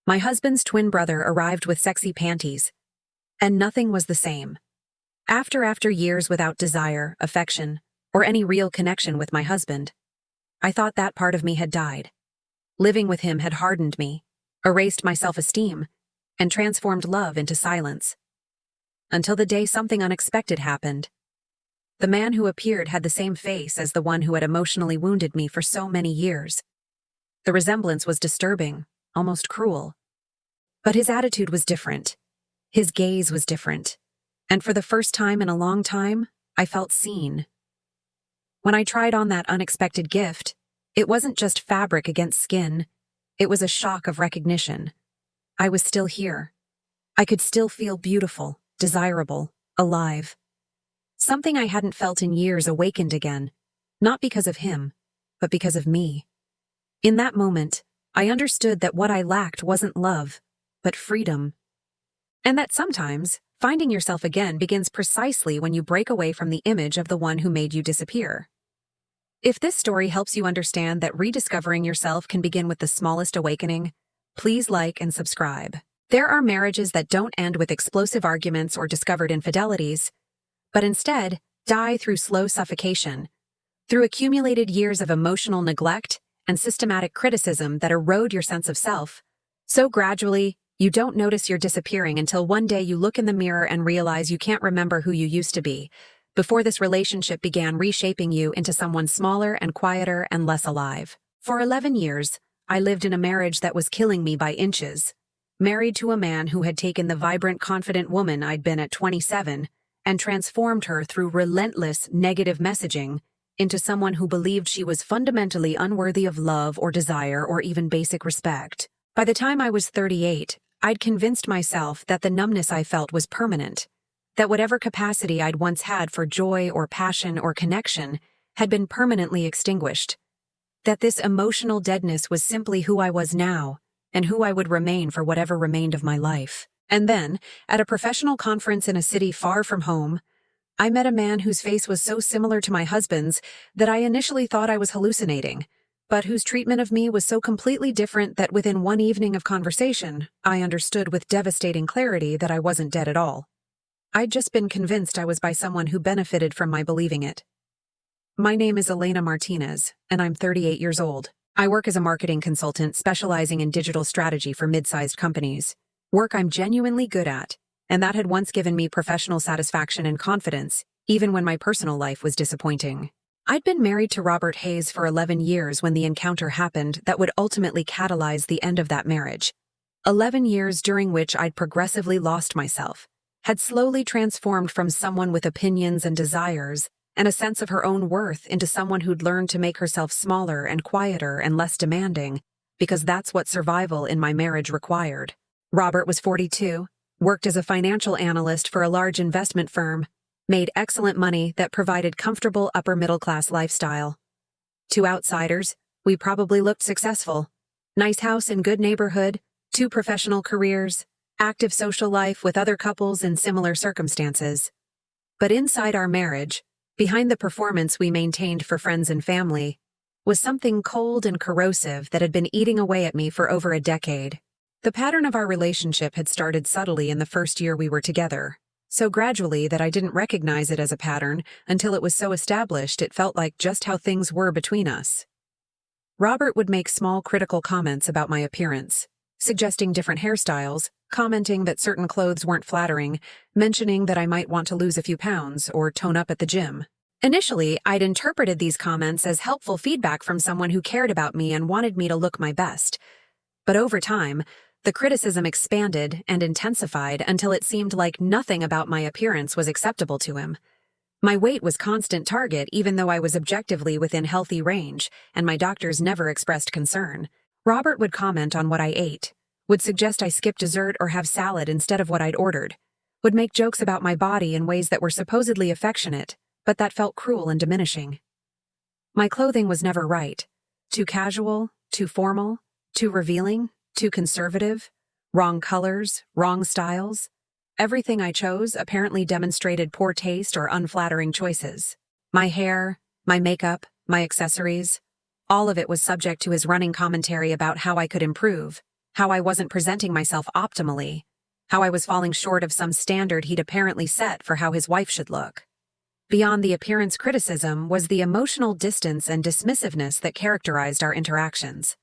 My husband's twin brother arrived with sexy panties, and nothing was the same. After years without desire, affection, or any real connection with my husband, I thought that part of me had died. Living with him had hardened me, erased my self-esteem, and transformed love into silence. Until the day something unexpected happened. The man who appeared had the same face as the one who had emotionally wounded me for so many years. The resemblance was disturbing, almost cruel. But his attitude was different. His gaze was different. And for the first time in a long time, I felt seen. When I tried on that unexpected gift, it wasn't just fabric against skin. It was a shock of recognition. I was still here. I could still feel beautiful, desirable, alive. Something I hadn't felt in years awakened again, not because of him, but because of me. In that moment, I understood that what I lacked wasn't love, but freedom. And that sometimes, finding yourself again begins precisely when you break away from the image of the one who made you disappear. If this story helps you understand that rediscovering yourself can begin with the smallest awakening, please like and subscribe. There are marriages that don't end with explosive arguments or discovered infidelities, but instead die through slow suffocation, through accumulated years of emotional neglect and systematic criticism that erode your sense of self. So gradually, you don't notice you're disappearing until one day you look in the mirror and realize you can't remember who you used to be, before this relationship began reshaping you into someone smaller and quieter and less alive. For 11 years, I lived in a marriage that was killing me by inches, married to a man who had taken the vibrant, confident woman I'd been at 27 and transformed her through relentless negative messaging into someone who believed she was fundamentally unworthy of love or desire or even basic respect. By the time I was 38, I'd convinced myself that the numbness I felt was permanent, that whatever capacity I'd once had for joy or passion or connection had been permanently extinguished, that this emotional deadness was simply who I was now and who I would remain for whatever remained of my life. And then, at a professional conference in a city far from home, I met a man whose face was so similar to my husband's that I initially thought I was hallucinating, but whose treatment of me was so completely different that within one evening of conversation, I understood with devastating clarity that I wasn't dead at all. I'd just been convinced I was by someone who benefited from my believing it. My name is Elena Martinez, and I'm 38 years old. I work as a marketing consultant specializing in digital strategy for mid-sized companies, work I'm genuinely good at, and that had once given me professional satisfaction and confidence, even when my personal life was disappointing. I'd been married to Robert Hayes for 11 years when the encounter happened that would ultimately catalyze the end of that marriage. 11 years during which I'd progressively lost myself, had slowly transformed from someone with opinions and desires and a sense of her own worth into someone who'd learned to make herself smaller and quieter and less demanding, because that's what survival in my marriage required. Robert was 42, worked as a financial analyst for a large investment firm, made excellent money that provided comfortable upper-middle-class lifestyle. To outsiders, we probably looked successful. Nice house in good neighborhood, 2 professional careers, active social life with other couples in similar circumstances. But inside our marriage, behind the performance we maintained for friends and family, was something cold and corrosive that had been eating away at me for over a decade. The pattern of our relationship had started subtly in the first year we were together, so gradually that I didn't recognize it as a pattern until it was so established it felt like just how things were between us. Robert would make small critical comments about my appearance, suggesting different hairstyles, commenting that certain clothes weren't flattering, mentioning that I might want to lose a few pounds or tone up at the gym. Initially, I'd interpreted these comments as helpful feedback from someone who cared about me and wanted me to look my best. But over time, the criticism expanded and intensified until it seemed like nothing about my appearance was acceptable to him. My weight was constant target even though I was objectively within healthy range, and my doctors never expressed concern. Robert would comment on what I ate, would suggest I skip dessert or have salad instead of what I'd ordered, would make jokes about my body in ways that were supposedly affectionate, but that felt cruel and diminishing. My clothing was never right. Too casual, too formal, too revealing, too conservative, wrong colors, wrong styles. Everything I chose apparently demonstrated poor taste or unflattering choices. My hair, my makeup, my accessories, all of it was subject to his running commentary about how I could improve, how I wasn't presenting myself optimally, how I was falling short of some standard he'd apparently set for how his wife should look. Beyond the appearance criticism was the emotional distance and dismissiveness that characterized our interactions.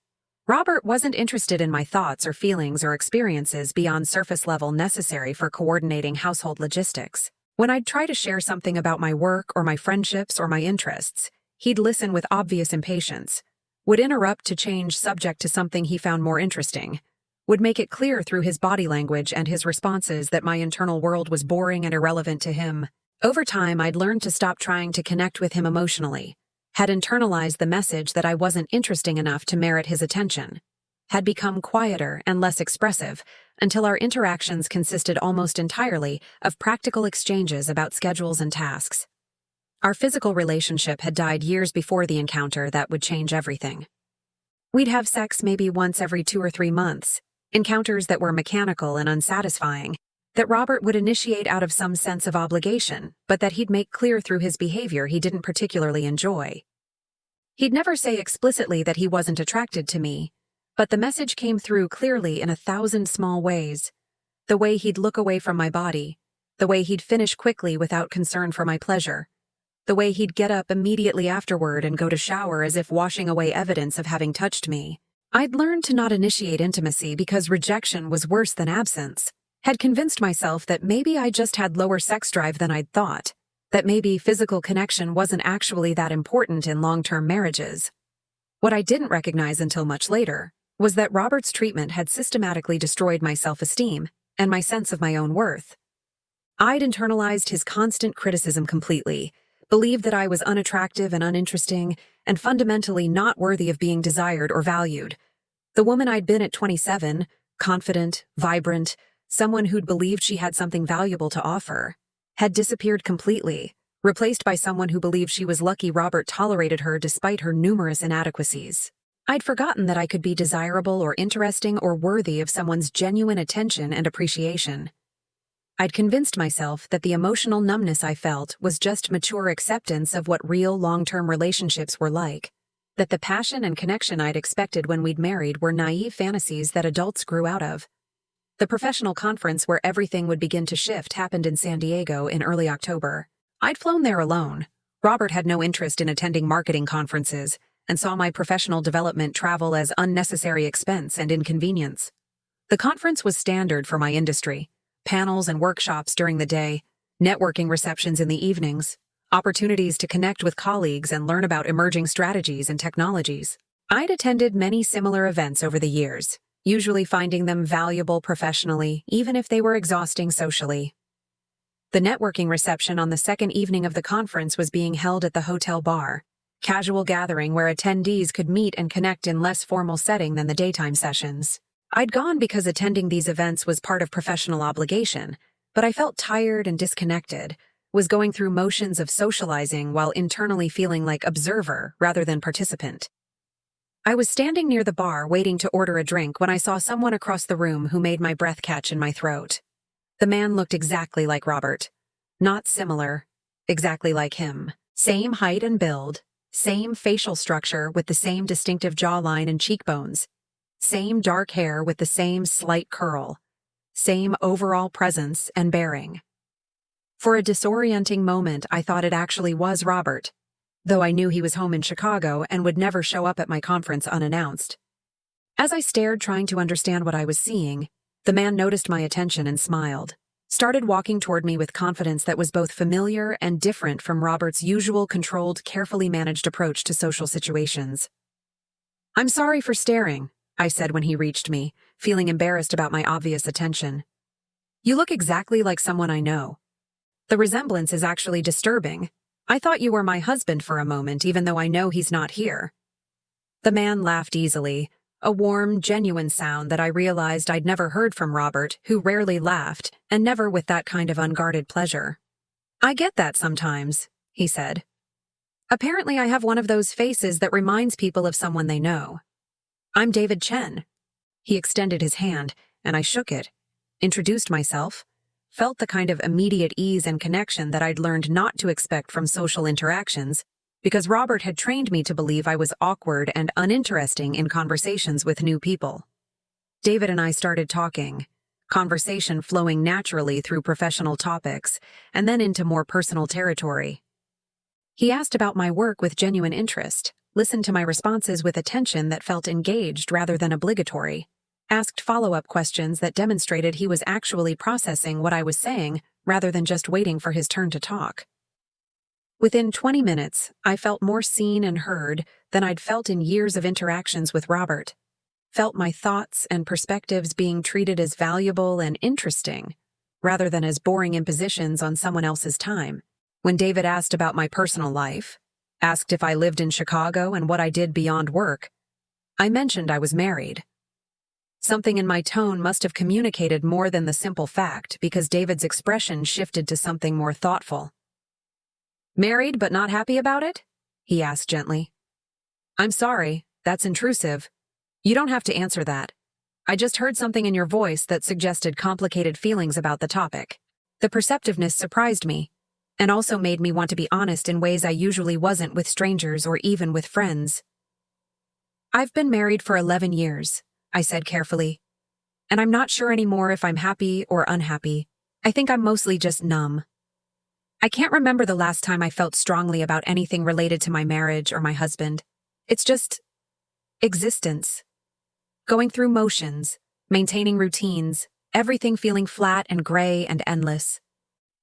Robert wasn't interested in my thoughts or feelings or experiences beyond surface level necessary for coordinating household logistics. When I'd try to share something about my work or my friendships or my interests, he'd listen with obvious impatience, would interrupt to change subject to something he found more interesting, would make it clear through his body language and his responses that my internal world was boring and irrelevant to him. Over time, I'd learned to stop trying to connect with him emotionally, had internalized the message that I wasn't interesting enough to merit his attention, had become quieter and less expressive until our interactions consisted almost entirely of practical exchanges about schedules and tasks. Our physical relationship had died years before the encounter that would change everything. We'd have sex maybe once every 2 or 3 months, encounters that were mechanical and unsatisfying, that Robert would initiate out of some sense of obligation, but that he'd make clear through his behavior he didn't particularly enjoy. He'd never say explicitly that he wasn't attracted to me, but the message came through clearly in 1,000 small ways. The way he'd look away from my body, the way he'd finish quickly without concern for my pleasure, the way he'd get up immediately afterward and go to shower as if washing away evidence of having touched me. I'd learned to not initiate intimacy because rejection was worse than absence. Had convinced myself that maybe I just had lower sex drive than I'd thought, that maybe physical connection wasn't actually that important in long-term marriages. What I didn't recognize until much later was that Robert's treatment had systematically destroyed my self-esteem and my sense of my own worth. I'd internalized his constant criticism completely, believed that I was unattractive and uninteresting, and fundamentally not worthy of being desired or valued. The woman I'd been at 27, confident, vibrant, someone who'd believed she had something valuable to offer, had disappeared completely, replaced by someone who believed she was lucky Robert tolerated her despite her numerous inadequacies. I'd forgotten that I could be desirable or interesting or worthy of someone's genuine attention and appreciation. I'd convinced myself that the emotional numbness I felt was just mature acceptance of what real long-term relationships were like, that the passion and connection I'd expected when we'd married were naive fantasies that adults grew out of. The professional conference where everything would begin to shift happened in San Diego in early October. I'd flown there alone. Robert had no interest in attending marketing conferences and saw my professional development travel as unnecessary expense and inconvenience. The conference was standard for my industry: panels and workshops during the day, networking receptions in the evenings, opportunities to connect with colleagues and learn about emerging strategies and technologies. I'd attended many similar events over the years, usually finding them valuable professionally, even if they were exhausting socially. The networking reception on the second evening of the conference was being held at the hotel bar, casual gathering where attendees could meet and connect in less formal setting than the daytime sessions. I'd gone because attending these events was part of professional obligation, but I felt tired and disconnected, was going through motions of socializing while internally feeling like observer rather than participant. I was standing near the bar waiting to order a drink when I saw someone across the room who made my breath catch in my throat. The man looked exactly like Robert. Not similar, exactly like him. Same height and build, same facial structure with the same distinctive jawline and cheekbones, same dark hair with the same slight curl, same overall presence and bearing. For a disorienting moment, I thought it actually was Robert, though I knew he was home in Chicago and would never show up at my conference unannounced. As I stared trying to understand what I was seeing, the man noticed my attention and smiled, started walking toward me with confidence that was both familiar and different from Robert's usual controlled, carefully managed approach to social situations. "I'm sorry for staring," I said when he reached me, feeling embarrassed about my obvious attention. "You look exactly like someone I know. The resemblance is actually disturbing. I thought you were my husband for a moment, even though I know he's not here." The man laughed easily, a warm, genuine sound that I realized I'd never heard from Robert, who rarely laughed, and never with that kind of unguarded pleasure. "I get that sometimes," he said. "Apparently I have one of those faces that reminds people of someone they know. I'm David Chen." He extended his hand, and I shook it, introduced myself, felt the kind of immediate ease and connection that I'd learned not to expect from social interactions, because Robert had trained me to believe I was awkward and uninteresting in conversations with new people. David and I started talking, conversation flowing naturally through professional topics and then into more personal territory. He asked about my work with genuine interest, listened to my responses with attention that felt engaged rather than obligatory, asked follow-up questions that demonstrated he was actually processing what I was saying rather than just waiting for his turn to talk. Within 20 minutes, I felt more seen and heard than I'd felt in years of interactions with Robert. Felt my thoughts and perspectives being treated as valuable and interesting, rather than as boring impositions on someone else's time. When David asked about my personal life, asked if I lived in Chicago and what I did beyond work, I mentioned I was married. Something in my tone must have communicated more than the simple fact because David's expression shifted to something more thoughtful. "Married but not happy about it?" he asked gently. "I'm sorry, that's intrusive. You don't have to answer that. I just heard something in your voice that suggested complicated feelings about the topic." The perceptiveness surprised me, and also made me want to be honest in ways I usually wasn't with strangers or even with friends. "I've been married for 11 years, I said carefully. "And I'm not sure anymore if I'm happy or unhappy. I think I'm mostly just numb. I can't remember the last time I felt strongly about anything related to my marriage or my husband. It's just existence. Going through motions, maintaining routines, everything feeling flat and gray and endless."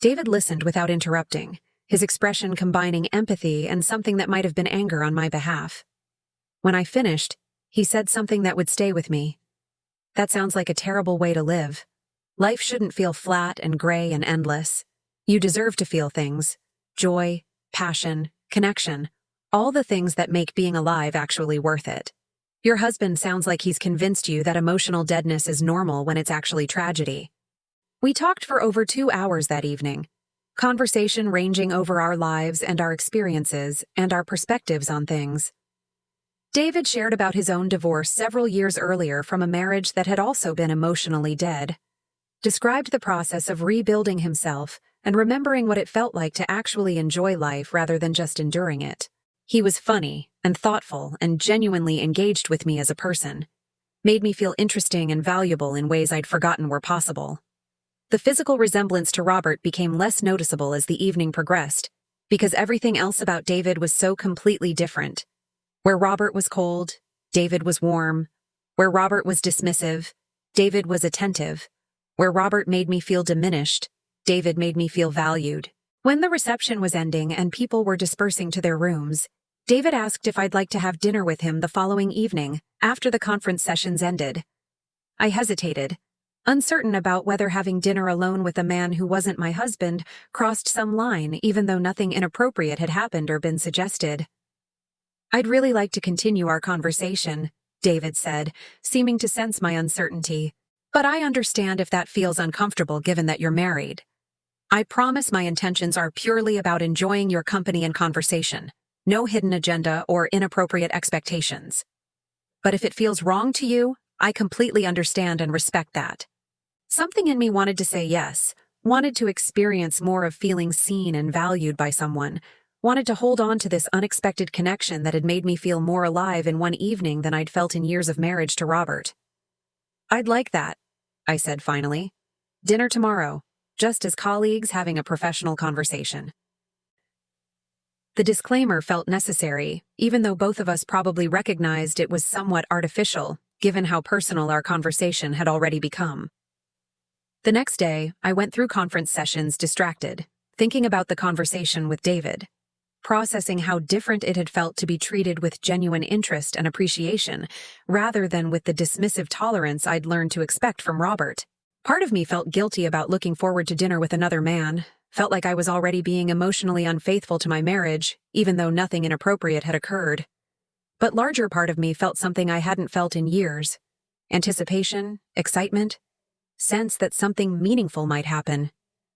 David listened without interrupting, his expression combining empathy and something that might have been anger on my behalf. When I finished, he said something that would stay with me. "That sounds like a terrible way to live. Life shouldn't feel flat and gray and endless. You deserve to feel things: joy, passion, connection, all the things that make being alive actually worth it. Your husband sounds like he's convinced you that emotional deadness is normal when it's actually tragedy." We talked for over 2 hours that evening, conversation ranging over our lives and our experiences and our perspectives on things. David shared about his own divorce several years earlier from a marriage that had also been emotionally dead, described the process of rebuilding himself and remembering what it felt like to actually enjoy life rather than just enduring it. He was funny and thoughtful and genuinely engaged with me as a person, made me feel interesting and valuable in ways I'd forgotten were possible. The physical resemblance to Robert became less noticeable as the evening progressed, because everything else about David was so completely different. Where Robert was cold, David was warm. Where Robert was dismissive, David was attentive. Where Robert made me feel diminished, David made me feel valued. When the reception was ending and people were dispersing to their rooms, David asked if I'd like to have dinner with him the following evening, after the conference sessions ended. I hesitated, uncertain about whether having dinner alone with a man who wasn't my husband crossed some line even though nothing inappropriate had happened or been suggested. "I'd really like to continue our conversation," David said, seeming to sense my uncertainty. "But I understand if that feels uncomfortable given that you're married. I promise my intentions are purely about enjoying your company and conversation. No hidden agenda or inappropriate expectations. But if it feels wrong to you, I completely understand and respect that." Something in me wanted to say yes, wanted to experience more of feeling seen and valued by someone, wanted to hold on to this unexpected connection that had made me feel more alive in one evening than I'd felt in years of marriage to Robert. "I'd like that," I said finally. "Dinner tomorrow, just as colleagues having a professional conversation." The disclaimer felt necessary, even though both of us probably recognized it was somewhat artificial, given how personal our conversation had already become. The next day, I went through conference sessions distracted, thinking about the conversation with David, processing how different it had felt to be treated with genuine interest and appreciation, rather than with the dismissive tolerance I'd learned to expect from Robert. Part of me felt guilty about looking forward to dinner with another man, felt like I was already being emotionally unfaithful to my marriage, even though nothing inappropriate had occurred. But larger part of me felt something I hadn't felt in years: anticipation, excitement, sense that something meaningful might happen,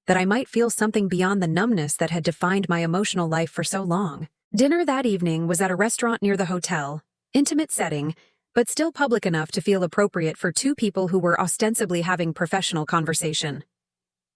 that I might feel something beyond the numbness that had defined my emotional life for so long. Dinner that evening was at a restaurant near the hotel, intimate setting, but still public enough to feel appropriate for two people who were ostensibly having professional conversation.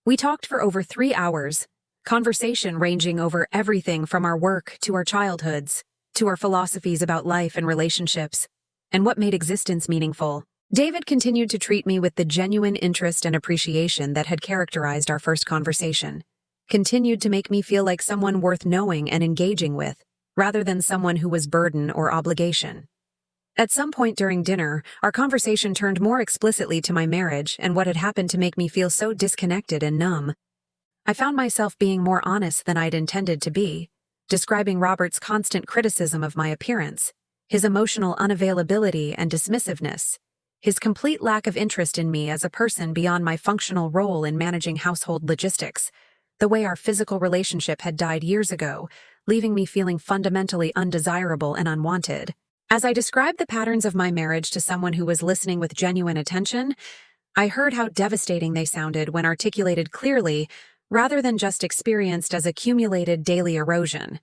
We talked for over 3 hours, conversation ranging over everything from our work to our childhoods, to our philosophies about life and relationships, and what made existence meaningful. David continued to treat me with the genuine interest and appreciation that had characterized our first conversation, continued to make me feel like someone worth knowing and engaging with, rather than someone who was burden or obligation. At some point during dinner, our conversation turned more explicitly to my marriage and what had happened to make me feel so disconnected and numb. I found myself being more honest than I'd intended to be, describing Robert's constant criticism of my appearance, his emotional unavailability and dismissiveness, his complete lack of interest in me as a person beyond my functional role in managing household logistics, the way our physical relationship had died years ago, leaving me feeling fundamentally undesirable and unwanted. As I described the patterns of my marriage to someone who was listening with genuine attention, I heard how devastating they sounded when articulated clearly, rather than just experienced as accumulated daily erosion.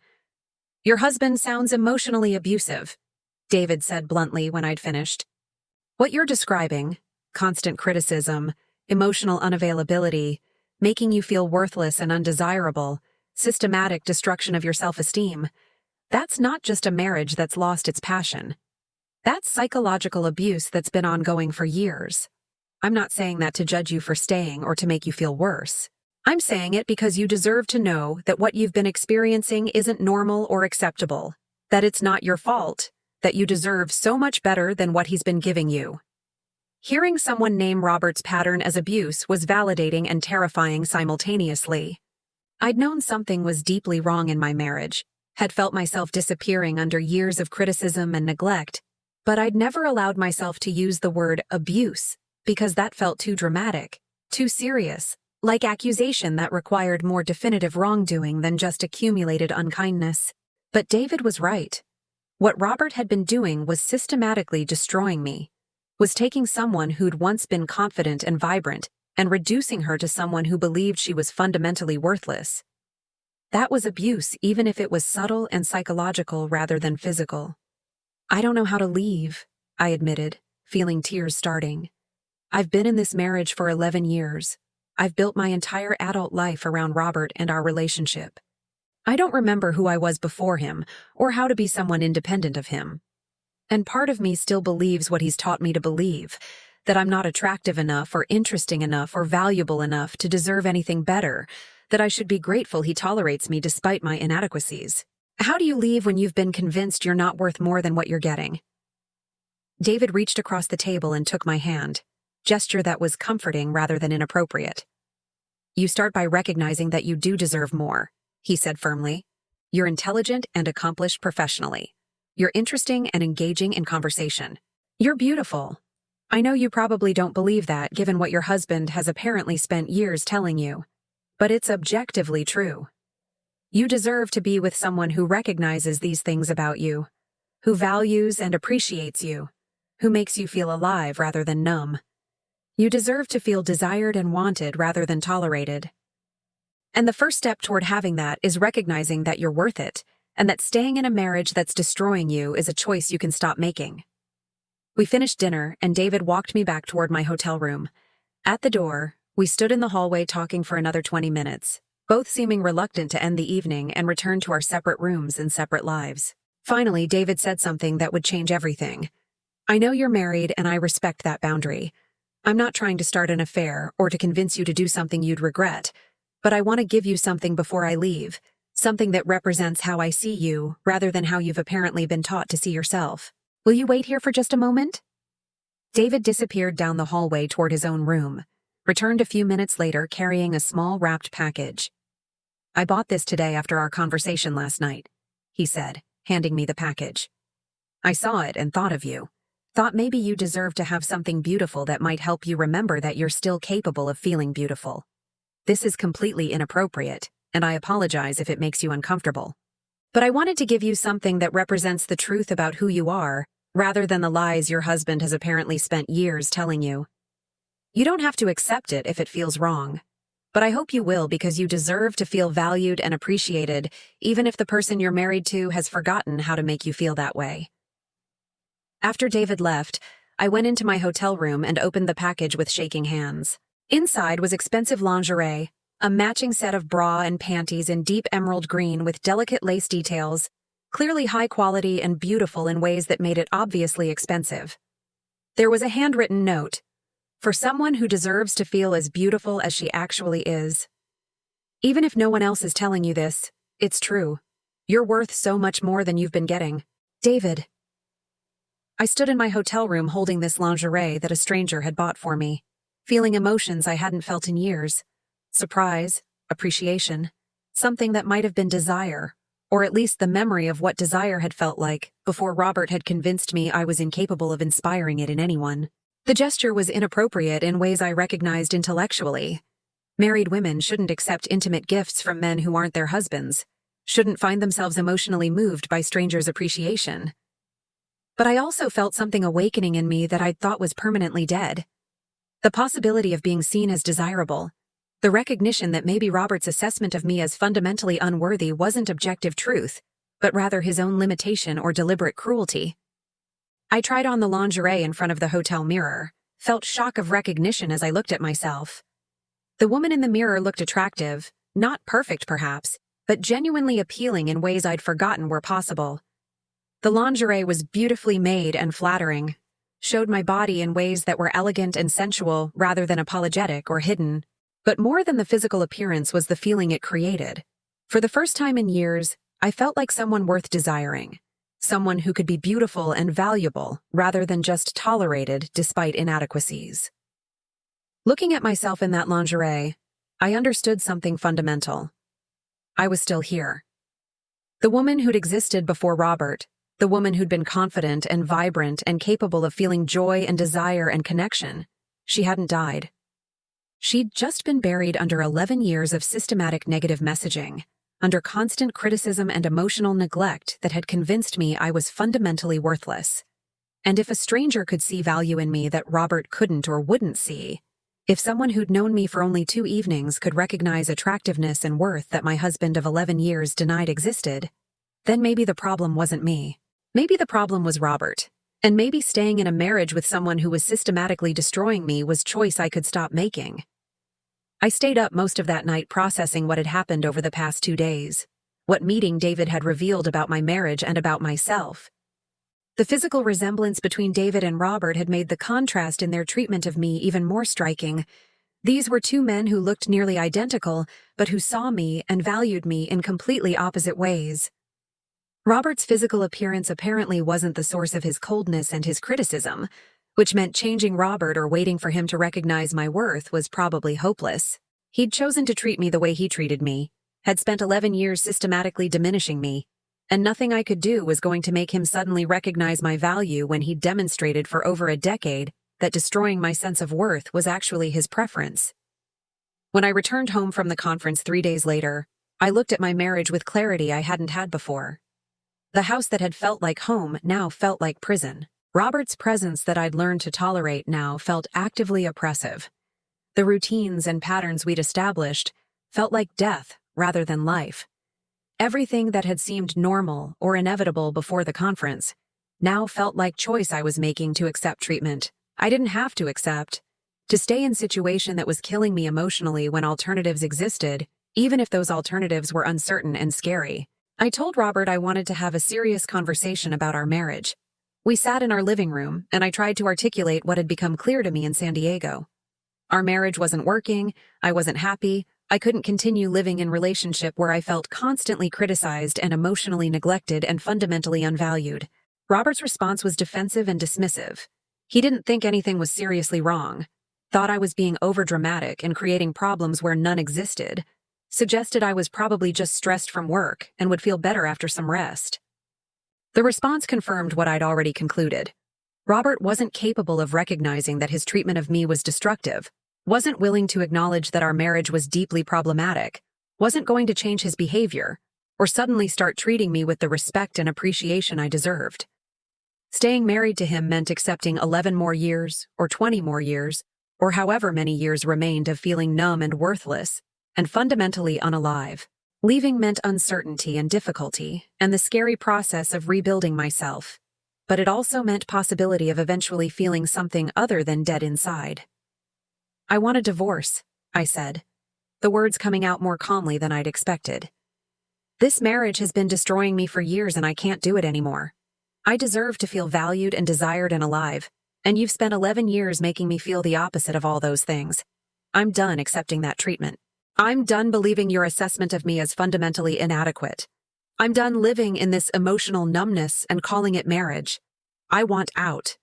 "Your husband sounds emotionally abusive," David said bluntly when I'd finished. "What you're describing, constant criticism, emotional unavailability, making you feel worthless and undesirable, systematic destruction of your self-esteem, that's not just a marriage that's lost its passion. That's psychological abuse that's been ongoing for years. I'm not saying that to judge you for staying or to make you feel worse. I'm saying it because you deserve to know that what you've been experiencing isn't normal or acceptable, that it's not your fault, that you deserve so much better than what he's been giving you." Hearing someone name Robert's pattern as abuse was validating and terrifying simultaneously. I'd known something was deeply wrong in my marriage, had felt myself disappearing under years of criticism and neglect, but I'd never allowed myself to use the word abuse because that felt too dramatic, too serious, like accusation that required more definitive wrongdoing than just accumulated unkindness. But David was right. What Robert had been doing was systematically destroying me, was taking someone who'd once been confident and vibrant and reducing her to someone who believed she was fundamentally worthless. That was abuse, even if it was subtle and psychological rather than physical. "I don't know how to leave," I admitted, feeling tears starting. "I've been in this marriage for 11 years. I've built my entire adult life around Robert and our relationship. I don't remember who I was before him or how to be someone independent of him. And part of me still believes what he's taught me to believe, that I'm not attractive enough or interesting enough or valuable enough to deserve anything better, that I should be grateful he tolerates me despite my inadequacies. How do you leave when you've been convinced you're not worth more than what you're getting?" David reached across the table and took my hand, gesture that was comforting rather than inappropriate. "You start by recognizing that you do deserve more," he said firmly. "You're intelligent and accomplished professionally. You're interesting and engaging in conversation. You're beautiful. I know you probably don't believe that given what your husband has apparently spent years telling you. But it's objectively true. You deserve to be with someone who recognizes these things about you, who values and appreciates you, who makes you feel alive rather than numb. You deserve to feel desired and wanted rather than tolerated. And the first step toward having that is recognizing that you're worth it, and that staying in a marriage that's destroying you is a choice you can stop making." We finished dinner, and David walked me back toward my hotel room. At the door, we stood in the hallway talking for another 20 minutes, both seeming reluctant to end the evening and return to our separate rooms and separate lives. Finally, David said something that would change everything. "I know you're married, and I respect that boundary. I'm not trying to start an affair or to convince you to do something you'd regret, but I want to give you something before I leave, something that represents how I see you rather than how you've apparently been taught to see yourself. Will you wait here for just a moment?" David disappeared down the hallway toward his own room, returned a few minutes later carrying a small wrapped package. "I bought this today after our conversation last night," he said, handing me the package. "I saw it and thought of you. Thought maybe you deserve to have something beautiful that might help you remember that you're still capable of feeling beautiful. This is completely inappropriate, and I apologize if it makes you uncomfortable. But I wanted to give you something that represents the truth about who you are, rather than the lies your husband has apparently spent years telling you. You don't have to accept it if it feels wrong, but I hope you will because you deserve to feel valued and appreciated, even if the person you're married to has forgotten how to make you feel that way." After David left, I went into my hotel room and opened the package with shaking hands. Inside was expensive lingerie, a matching set of bra and panties in deep emerald green with delicate lace details, clearly high quality and beautiful in ways that made it obviously expensive. There was a handwritten note. For someone who deserves to feel as beautiful as she actually is. Even if no one else is telling you this, it's true. You're worth so much more than you've been getting. David. I stood in my hotel room holding this lingerie that a stranger had bought for me, feeling emotions I hadn't felt in years. Surprise, appreciation, something that might have been desire, or at least the memory of what desire had felt like before Robert had convinced me I was incapable of inspiring it in anyone. The gesture was inappropriate in ways I recognized intellectually. Married women shouldn't accept intimate gifts from men who aren't their husbands, shouldn't find themselves emotionally moved by strangers' appreciation. But I also felt something awakening in me that I'd thought was permanently dead. The possibility of being seen as desirable. The recognition that maybe Robert's assessment of me as fundamentally unworthy wasn't objective truth, but rather his own limitation or deliberate cruelty. I tried on the lingerie in front of the hotel mirror, felt shock of recognition as I looked at myself. The woman in the mirror looked attractive, not perfect perhaps, but genuinely appealing in ways I'd forgotten were possible. The lingerie was beautifully made and flattering, showed my body in ways that were elegant and sensual rather than apologetic or hidden. But more than the physical appearance was the feeling it created. For the first time in years, I felt like someone worth desiring. Someone who could be beautiful and valuable rather than just tolerated despite inadequacies. Looking at myself in that lingerie, I understood something fundamental. I was still here. The woman who'd existed before Robert, the woman who'd been confident and vibrant and capable of feeling joy and desire and connection, she hadn't died. She'd just been buried under 11 years of systematic negative messaging, under constant criticism and emotional neglect that had convinced me I was fundamentally worthless. And if a stranger could see value in me that Robert couldn't or wouldn't see, if someone who'd known me for only 2 evenings could recognize attractiveness and worth that my husband of 11 years denied existed, then maybe the problem wasn't me. Maybe the problem was Robert. And maybe staying in a marriage with someone who was systematically destroying me was choice I could stop making. I stayed up most of that night processing what had happened over the past 2 days, what meeting David had revealed about my marriage and about myself. The physical resemblance between David and Robert had made the contrast in their treatment of me even more striking. These were 2 men who looked nearly identical, but who saw me and valued me in completely opposite ways. Robert's physical appearance apparently wasn't the source of his coldness and his criticism, which meant changing Robert or waiting for him to recognize my worth was probably hopeless. He'd chosen to treat me the way he treated me, had spent 11 years systematically diminishing me, and nothing I could do was going to make him suddenly recognize my value when he'd demonstrated for over a decade that destroying my sense of worth was actually his preference. When I returned home from the conference 3 days later, I looked at my marriage with clarity I hadn't had before. The house that had felt like home now felt like prison. Robert's presence that I'd learned to tolerate now felt actively oppressive. The routines and patterns we'd established felt like death rather than life. Everything that had seemed normal or inevitable before the conference now felt like choice I was making to accept treatment I didn't have to accept, to stay in a situation that was killing me emotionally when alternatives existed, even if those alternatives were uncertain and scary. I told Robert I wanted to have a serious conversation about our marriage. We sat in our living room, and I tried to articulate what had become clear to me in San Diego. Our marriage wasn't working, I wasn't happy, I couldn't continue living in a relationship where I felt constantly criticized and emotionally neglected and fundamentally unvalued. Robert's response was defensive and dismissive. He didn't think anything was seriously wrong, thought I was being overdramatic and creating problems where none existed, suggested I was probably just stressed from work and would feel better after some rest. The response confirmed what I'd already concluded. Robert wasn't capable of recognizing that his treatment of me was destructive, wasn't willing to acknowledge that our marriage was deeply problematic, wasn't going to change his behavior, or suddenly start treating me with the respect and appreciation I deserved. Staying married to him meant accepting 11 more years, or 20 more years, or however many years remained of feeling numb and worthless, and fundamentally unalive. Leaving meant uncertainty and difficulty, and the scary process of rebuilding myself. But it also meant possibility of eventually feeling something other than dead inside. I want a divorce, I said, the words coming out more calmly than I'd expected. This marriage has been destroying me for years and I can't do it anymore. I deserve to feel valued and desired and alive, And you've spent 11 years making me feel the opposite of all those things. I'm done accepting that treatment. I'm done believing your assessment of me as fundamentally inadequate. I'm done living in this emotional numbness and calling it marriage. I want out.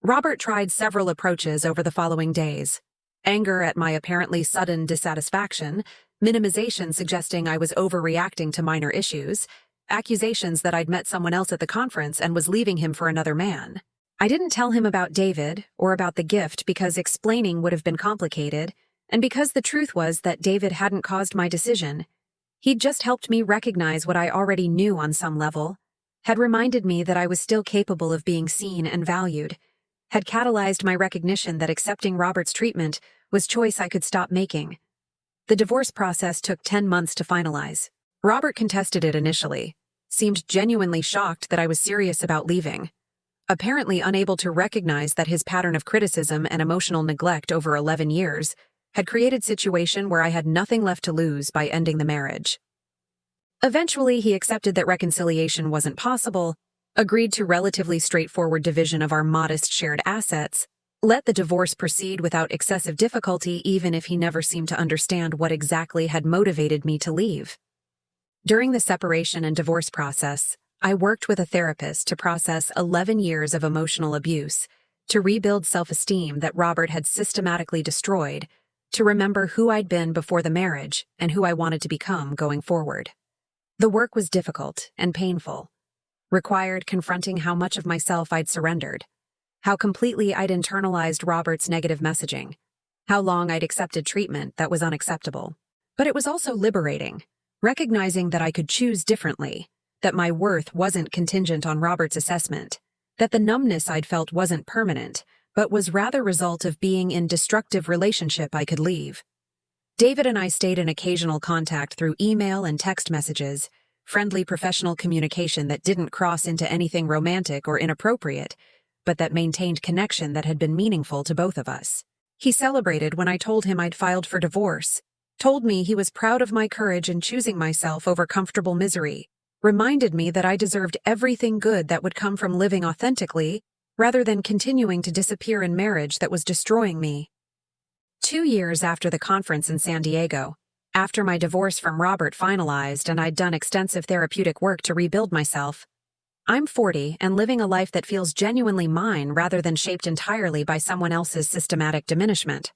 Robert tried several approaches over the following days. Anger at my apparently sudden dissatisfaction, minimization suggesting I was overreacting to minor issues, accusations that I'd met someone else at the conference and was leaving him for another man. I didn't tell him about David or about the gift because explaining would have been complicated, and because the truth was that David hadn't caused my decision. He'd just helped me recognize what I already knew on some level, had reminded me that I was still capable of being seen and valued, had catalyzed my recognition that accepting Robert's treatment was choice I could stop making. The divorce process took 10 months to finalize. Robert contested it initially, seemed genuinely shocked that I was serious about leaving, apparently unable to recognize that his pattern of criticism and emotional neglect over 11 years had created a situation where I had nothing left to lose by ending the marriage. Eventually, he accepted that reconciliation wasn't possible, agreed to relatively straightforward division of our modest shared assets, let the divorce proceed without excessive difficulty even if he never seemed to understand what exactly had motivated me to leave. During the separation and divorce process, I worked with a therapist to process 11 years of emotional abuse, to rebuild self-esteem that Robert had systematically destroyed, to remember who I'd been before the marriage and who I wanted to become going forward. The work was difficult and painful, required confronting how much of myself I'd surrendered, how completely I'd internalized Robert's negative messaging, how long I'd accepted treatment that was unacceptable. But it was also liberating, recognizing that I could choose differently, that my worth wasn't contingent on Robert's assessment, that the numbness I'd felt wasn't permanent, but was rather a result of being in destructive relationship I could leave. David and I stayed in occasional contact through email and text messages, friendly professional communication that didn't cross into anything romantic or inappropriate, but that maintained connection that had been meaningful to both of us. He celebrated when I told him I'd filed for divorce, told me he was proud of my courage in choosing myself over comfortable misery, reminded me that I deserved everything good that would come from living authentically, rather than continuing to disappear in marriage that was destroying me. 2 years after the conference in San Diego, after my divorce from Robert finalized and I'd done extensive therapeutic work to rebuild myself, I'm 40 and living a life that feels genuinely mine rather than shaped entirely by someone else's systematic diminishment.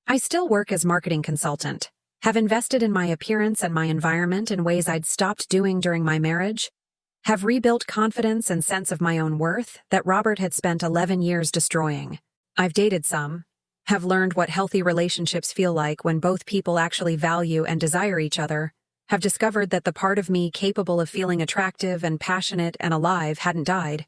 I still work as marketing consultant, have invested in my appearance and my environment in ways I'd stopped doing during my marriage, have rebuilt confidence and sense of my own worth that Robert had spent 11 years destroying. I've dated some, have learned what healthy relationships feel like when both people actually value and desire each other, have discovered that the part of me capable of feeling attractive and passionate and alive hadn't died.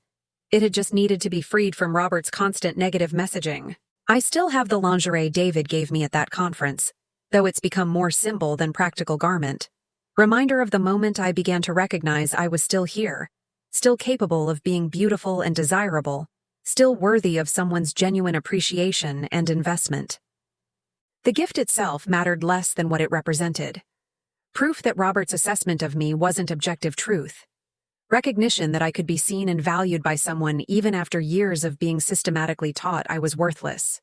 It had just needed to be freed from Robert's constant negative messaging. I still have the lingerie David gave me at that conference, though it's become more symbol than practical garment. Reminder of the moment I began to recognize I was still here, still capable of being beautiful and desirable, still worthy of someone's genuine appreciation and investment. The gift itself mattered less than what it represented. Proof that Robert's assessment of me wasn't objective truth. Recognition that I could be seen and valued by someone even after years of being systematically taught I was worthless.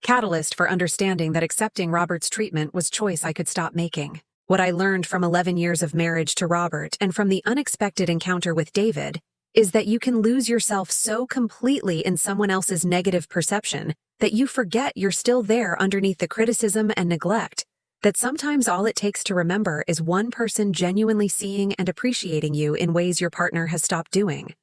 Catalyst for understanding that accepting Robert's treatment was choice I could stop making. What I learned from 11 years of marriage to Robert and from the unexpected encounter with David is that you can lose yourself so completely in someone else's negative perception that you forget you're still there underneath the criticism and neglect, that sometimes all it takes to remember is one person genuinely seeing and appreciating you in ways your partner has stopped doing.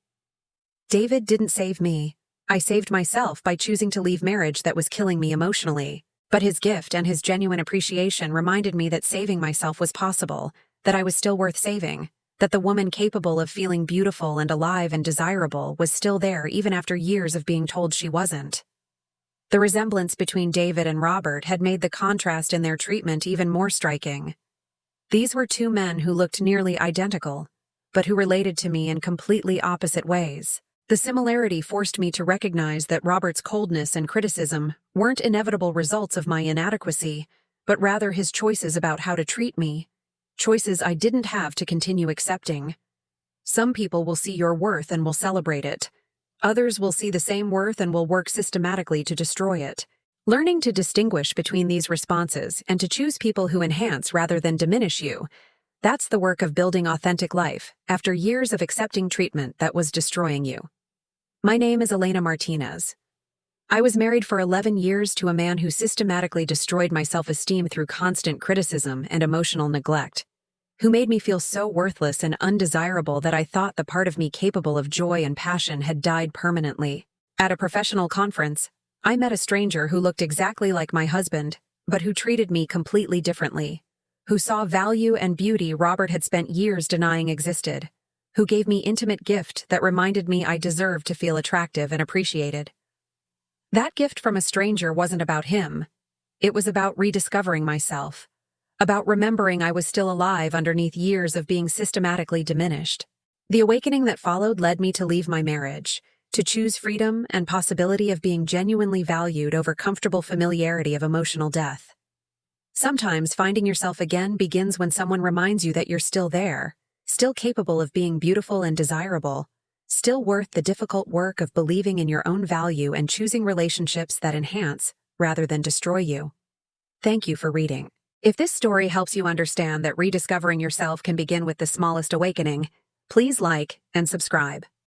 David didn't save me. I saved myself by choosing to leave marriage that was killing me emotionally. But his gift and his genuine appreciation reminded me that saving myself was possible, that I was still worth saving, that the woman capable of feeling beautiful and alive and desirable was still there even after years of being told she wasn't. The resemblance between David and Robert had made the contrast in their treatment even more striking. These were two men who looked nearly identical, but who related to me in completely opposite ways. The similarity forced me to recognize that Robert's coldness and criticism weren't inevitable results of my inadequacy, but rather his choices about how to treat me, choices I didn't have to continue accepting. Some people will see your worth and will celebrate it. Others will see the same worth and will work systematically to destroy it. Learning to distinguish between these responses and to choose people who enhance rather than diminish you, that's the work of building authentic life after years of accepting treatment that was destroying you. My name is Elena Martinez. I was married for 11 years to a man who systematically destroyed my self-esteem through constant criticism and emotional neglect, who made me feel so worthless and undesirable that I thought the part of me capable of joy and passion had died permanently. At a professional conference, I met a stranger who looked exactly like my husband, but who treated me completely differently, who saw value and beauty Robert had spent years denying existed, who gave me intimate gift that reminded me I deserved to feel attractive and appreciated. That gift from a stranger wasn't about him. It was about rediscovering myself, about remembering I was still alive underneath years of being systematically diminished. The awakening that followed led me to leave my marriage, to choose freedom and possibility of being genuinely valued over comfortable familiarity of emotional death. Sometimes finding yourself again begins when someone reminds you that you're still there, still capable of being beautiful and desirable, still worth the difficult work of believing in your own value and choosing relationships that enhance rather than destroy you. Thank you for reading. If this story helps you understand that rediscovering yourself can begin with the smallest awakening, please like and subscribe.